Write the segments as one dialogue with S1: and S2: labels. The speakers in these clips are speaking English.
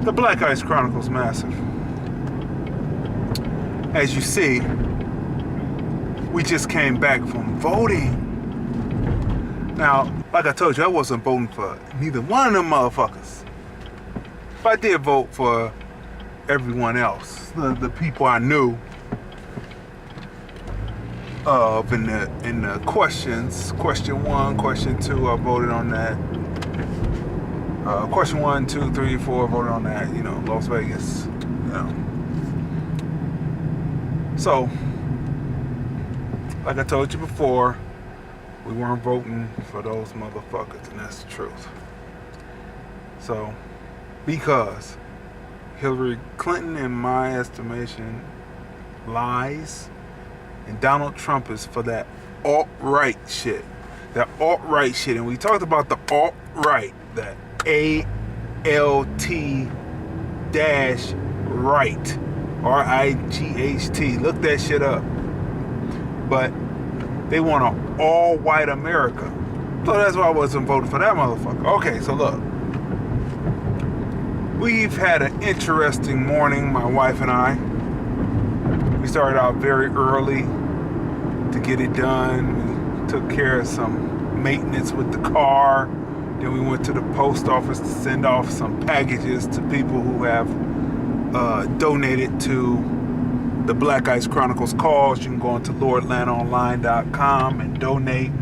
S1: The Black Ice Chronicles massive. As you see, we just came back from voting. Now, like I told you, I wasn't voting for neither one of them motherfuckers. But I did vote for everyone else, the people I knew of in the questions. Question 1, question 2, I voted on that. Question 1, 2, 3, 4, voted on that. You know, Las Vegas. You know. So, like I told you before, we weren't voting for those motherfuckers, and that's the truth. So, because Hillary Clinton, in my estimation, lies, and Donald Trump is for that alt-right shit. That alt-right shit. And we talked about the alt-right, that ALT-right, R-I-G-H-T. Look that shit up. But they want an all-white America. So that's why I wasn't voting for that motherfucker. Okay, so look. We've had an interesting morning, my wife and I. We started out very early to get it done. We took care of some maintenance with the car. Then we went to the post office to send off some packages to people who have donated to the Black Ice Chronicles cause. You can go into lordlandonline.com and donate.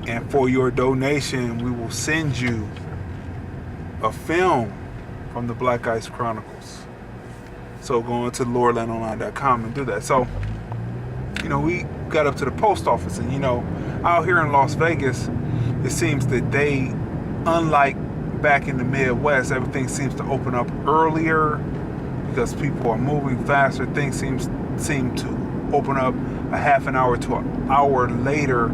S1: And for your donation, we will send you a film from the Black Ice Chronicles. So go into lordlandonline.com and do that. So, you know, we got up to the post office, and, you know, out here in Las Vegas, it seems that they, unlike back in the Midwest, everything seems to open up earlier because people are moving faster. Things seem to open up a half an hour to an hour later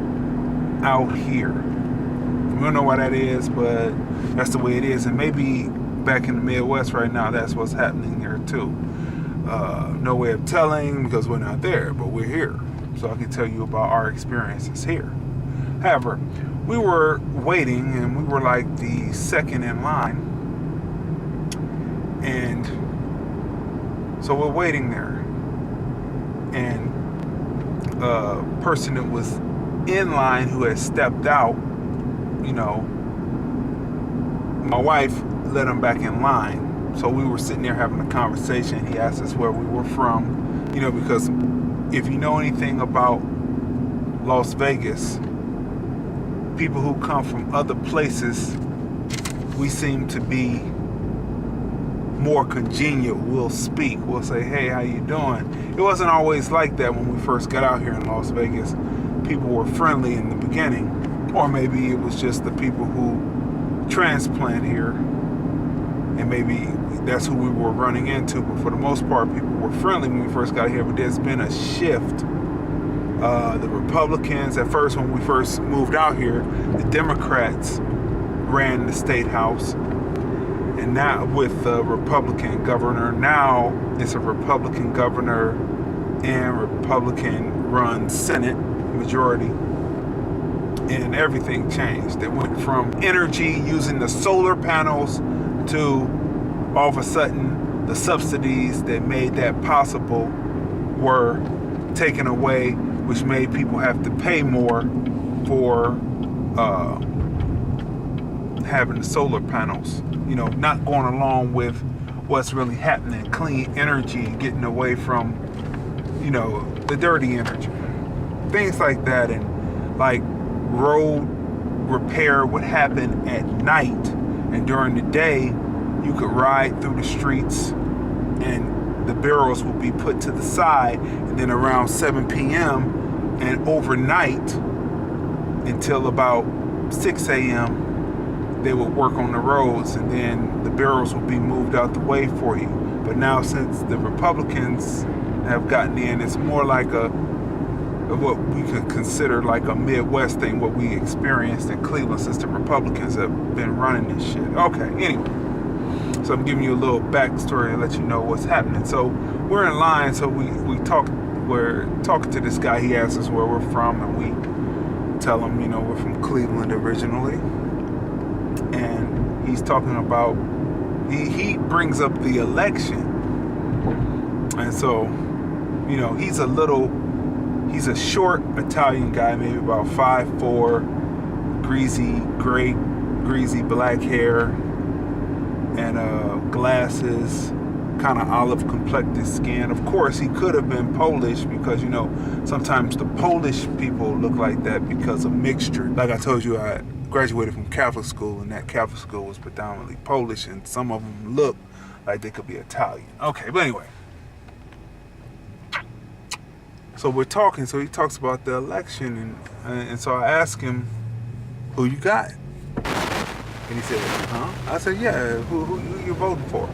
S1: out here. We don't know why that is, but that's the way it is. And maybe back in the Midwest right now, that's what's happening here too. No way of telling because we're not there, but we're here. So I can tell you about our experiences here. However, we were waiting, and we were like the second in line. And so we're waiting there. And a person that was in line who had stepped out, you know, my wife let him back in line. So we were sitting there having a conversation. He asked us where we were from, you know, because if you know anything about Las Vegas, people who come from other places, we seem to be more congenial. We'll speak. We'll say, hey, how you doing? It wasn't always like that when we first got out here in Las Vegas. People were friendly in the beginning, or maybe it was just the people who transplant here, and maybe that's who we were running into. But for the most part, people were friendly when we first got here. But there's been a shift. The Republicans, at first, when we first moved out here, the Democrats ran the state house. And now with the Republican governor, now it's a Republican governor and Republican-run Senate majority. And everything changed. It went from energy, using the solar panels, to all of a sudden the subsidies that made that possible were taken away, which made people have to pay more for having the solar panels. You know, not going along with what's really happening, clean energy, and getting away from, you know, the dirty energy. Things like that. And like road repair would happen at night, and during the day you could ride through the streets and the barrels would be put to the side, and then around 7 p.m. and overnight until about 6 a.m. they would work on the roads, and then the barrels would be moved out the way for you. But now, since the Republicans have gotten in, it's more like what we could consider like a Midwest thing, what we experienced in Cleveland since the Republicans have been running this shit. Okay, anyway. So I'm giving you a little backstory to let you know what's happening. So we're in line, so we're talking to this guy. He asks us where we're from, and we tell him, you know, we're from Cleveland originally. And he's talking about he brings up the election. And so, he's a short Italian guy, maybe about 5'4", greasy black hair, and glasses, kind of olive complected skin. Of course, he could have been Polish because, sometimes the Polish people look like that because of mixture. Like I told you, I graduated from Catholic school, and that Catholic school was predominantly Polish, and some of them look like they could be Italian. Okay, but anyway. So we're talking, so he talks about the election, and so I asked him, who you got? And he said, huh? I said, yeah, who you voting for?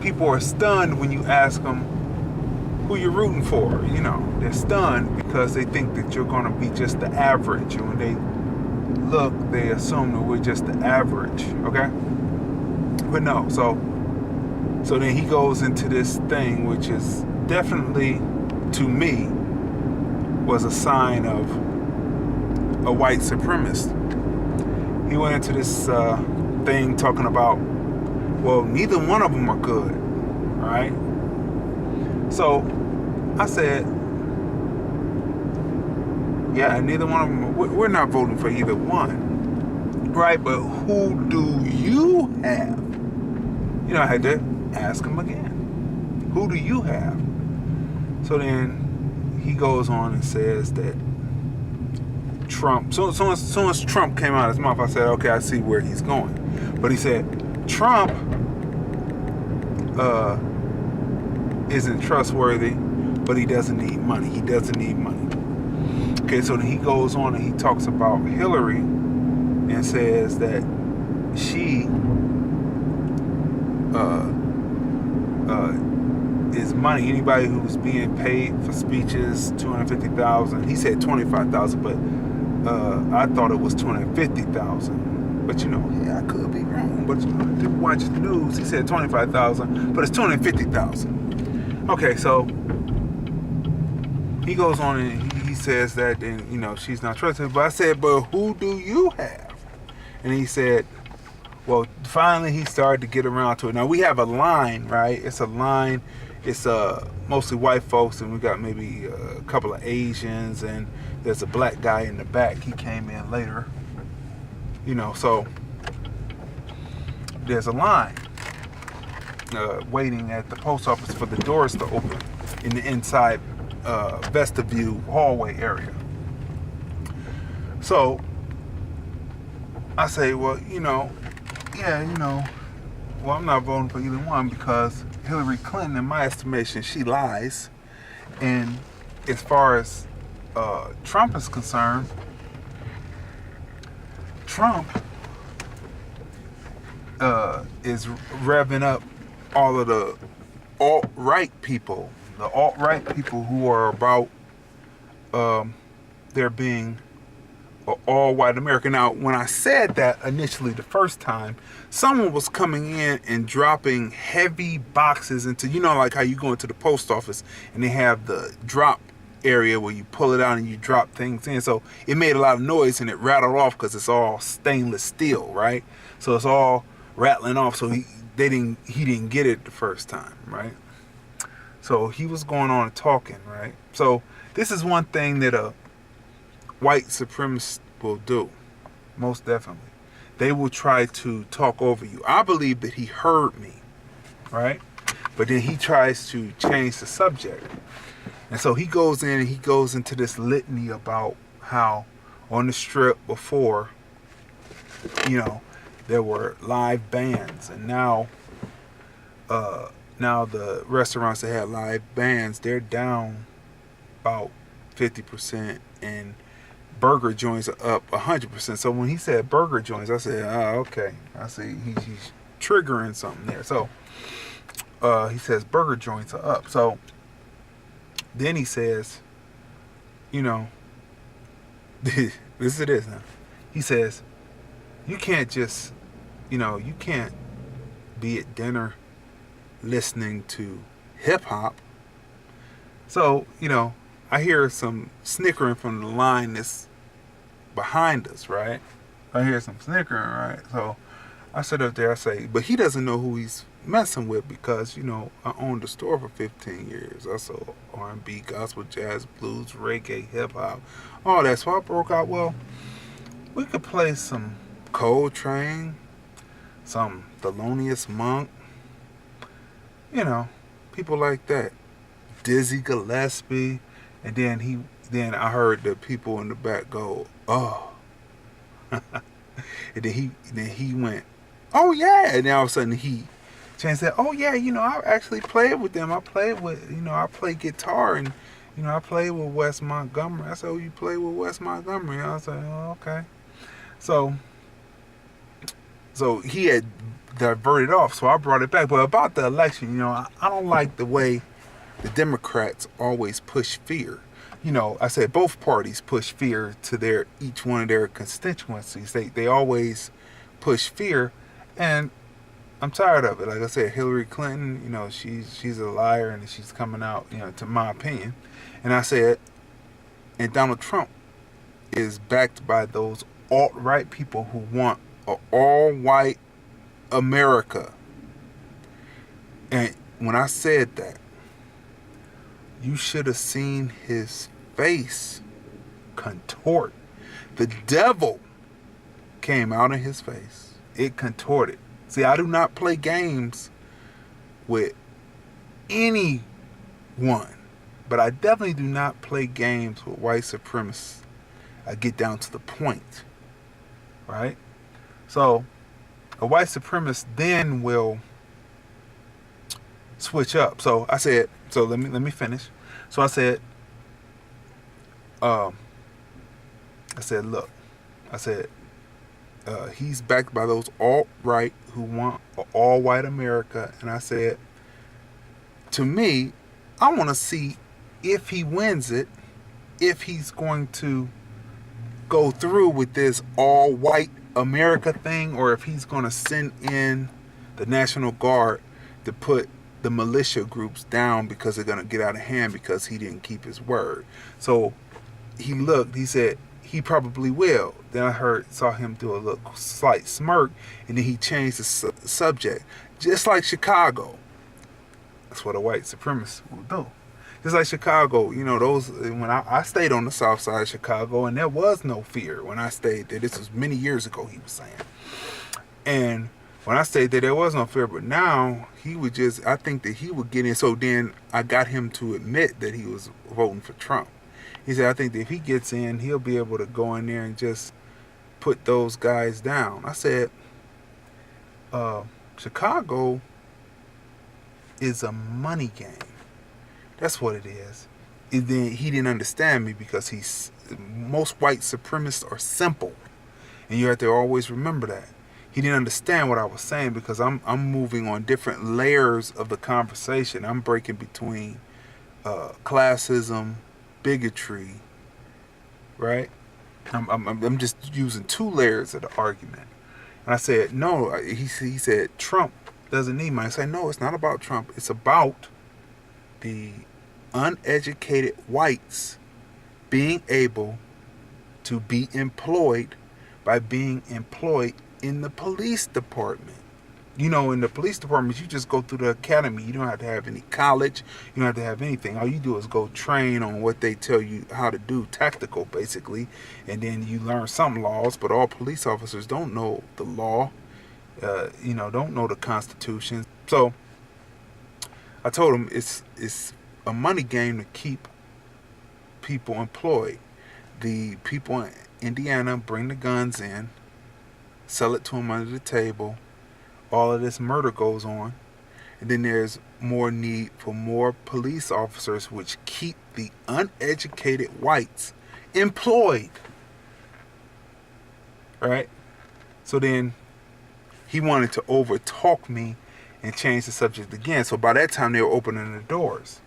S1: People are stunned when you ask them who you're rooting for. They're stunned because they think that you're going to be just the average. And when they look, they assume that we're just the average, okay? But no, so then he goes into this thing, which is definitely, to me, was a sign of a white supremacist. He went into this thing talking about, well, neither one of them are good, right? So I said, yeah, neither one of them, we're not voting for either one, right? But who do you have? I had to ask him again, who do you have? So then he goes on and says that Trump, so soon as Trump came out of his mouth, I said, okay, I see where he's going. But he said, Trump isn't trustworthy, but he doesn't need money. He doesn't need money. Okay, so then he goes on and he talks about Hillary and says that she is money. Anybody who's being paid for speeches, $250,000. He said $25,000, but I thought it was $250,000. But yeah, I could be wrong. But I do watch the news. He said $25,000, but it's $250,000. Okay, so he goes on and he says that, and she's not trusted. But I said, but who do you have? And he said, well, finally he started to get around to it. Now we have a line, right? It's a line. It's mostly white folks, and we got maybe a couple of Asians, and there's a black guy in the back. He came in later. So there's a line waiting at the post office for the doors to open in the inside vestibule hallway area. So I say, well, well, I'm not voting for either one because Hillary Clinton, in my estimation, she lies. And as far as Trump is concerned, Trump is revving up all of the alt-right people, who are about there being an all-white America. Now, when I said that initially the first time, someone was coming in and dropping heavy boxes into, like how you go into the post office and they have the drop area where you pull it out and you drop things in. So it made a lot of noise and it rattled off because it's all stainless steel, right? So it's all rattling off. So he didn't get it the first time, right? So he was going on and talking, right? So this is one thing that a white supremacist will do, most definitely. They will try to talk over you. I believe that he heard me, right? But then he tries to change the subject. And so he goes in and he goes into this litany about how on the strip before, there were live bands, and now the restaurants that had live bands, they're down about 50%, and burger joints are up 100%. So when he said burger joints, I said, oh, okay, I see he's triggering something there. So he says burger joints are up. So then he says, this is it now. He says, you can't just, you can't be at dinner listening to hip hop. So, I hear some snickering from the line that's behind us, right? I hear some snickering, right? So I sit up there, I say, but he doesn't know who he's messing with because, I owned a store for 15 years. I sold R&B, gospel, jazz, blues, reggae, hip hop, all that. So I broke out, well, we could play some Coltrane, some Thelonious Monk, people like that. Dizzy Gillespie. And then I heard the people in the back go, oh. And then he went, oh yeah. And then all of a sudden Chance said, oh yeah, I actually played with them. I played with, I play guitar and, I played with Wes Montgomery. I said, oh, you played with Wes Montgomery? I was like, oh, okay. So he had diverted off, so I brought it back. But about the election, I don't like the way the Democrats always push fear. I said both parties push fear to each one of their constituencies. They always push fear, and I'm tired of it. Like I said, Hillary Clinton, she's a liar and she's coming out, to my opinion. And I said, and Donald Trump is backed by those alt-right people who want an all-white America. And when I said that, you should have seen his face contort. The devil came out of his face. It contorted. See, I do not play games with anyone, but I definitely do not play games with white supremacists. I get down to the point, right? So, a white supremacist then will switch up. So I said, so let me finish. So I said, look, he's backed by those alt-right who want an all-white America. And I said, to me, I want to see if he wins it, if he's going to go through with this all-white America thing, or if he's going to send in the National Guard to put the militia groups down because they're going to get out of hand because he didn't keep his word. So he said, he probably will. Then I saw him do a little slight smirk, and then he changed the subject. Just like Chicago. That's what a white supremacist will do. Just like Chicago, when I stayed on the south side of Chicago, and there was no fear when I stayed there. This was many years ago, he was saying. And when I stayed there was no fear, but now I think that he would get in. So then I got him to admit that he was voting for Trump. He said, I think that if he gets in, he'll be able to go in there and just put those guys down. I said, Chicago is a money game. That's what it is. And then he didn't understand me because most white supremacists are simple. And you have to always remember that. He didn't understand what I was saying because I'm moving on different layers of the conversation. I'm breaking between classism, bigotry, right? I'm just using two layers of the argument. And I said, no, he said, Trump doesn't need money. I said, no, it's not about Trump. It's about the uneducated whites being able to be employed by being employed in the police department. In the police department, you just go through the academy. You don't have to have any college. You don't have to have anything. All you do is go train on what they tell you how to do, tactical, basically. And then you learn some laws, but all police officers don't know the law, don't know the Constitution. So I told him it's a money game to keep people employed. The people in Indiana bring the guns in, sell it to them under the table. All of this murder goes on. And then there's more need for more police officers, which keep the uneducated whites employed. Right? So then he wanted to overtalk me and change the subject again. So by that time, they were opening the doors.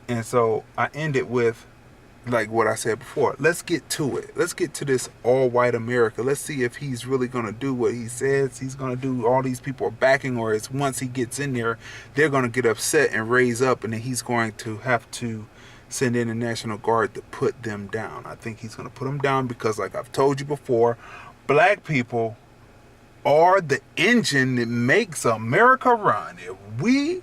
S1: And so I ended with, like what I said before, let's get to it. Let's get to this all-white America. Let's see if he's really going to do what he says he's going to do. All these people are backing, or it's once he gets in there, they're going to get upset and raise up, and then he's going to have to send in the National Guard to put them down. I think he's going to put them down because, like I've told you before, black people are the engine that makes America run. If we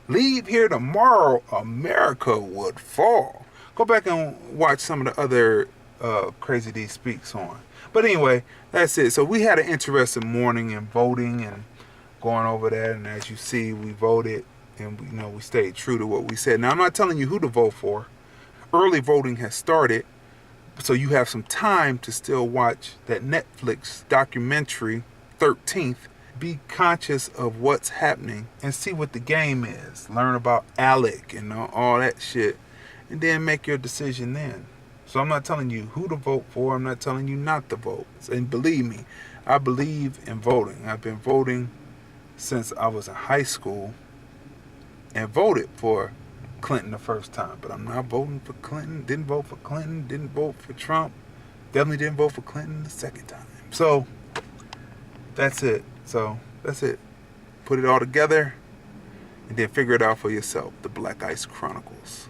S1: leave here tomorrow, America would fall. Go back and watch some of the other Crazy D speaks on. But anyway, that's it. So we had an interesting morning in voting and going over that. And as you see, we voted and we stayed true to what we said. Now, I'm not telling you who to vote for. Early voting has started. So you have some time to still watch that Netflix documentary, 13th. Be conscious of what's happening and see what the game is. Learn about Alec and all that shit. And then make your decision then. So I'm not telling you who to vote for. I'm not telling you not to vote. And believe me, I believe in voting. I've been voting since I was in high school and voted for Clinton the first time. But I'm not voting for Clinton. Didn't vote for Clinton. Didn't vote for Trump. Definitely didn't vote for Clinton the second time. So that's it. Put it all together and then figure it out for yourself. The Black Ice Chronicles.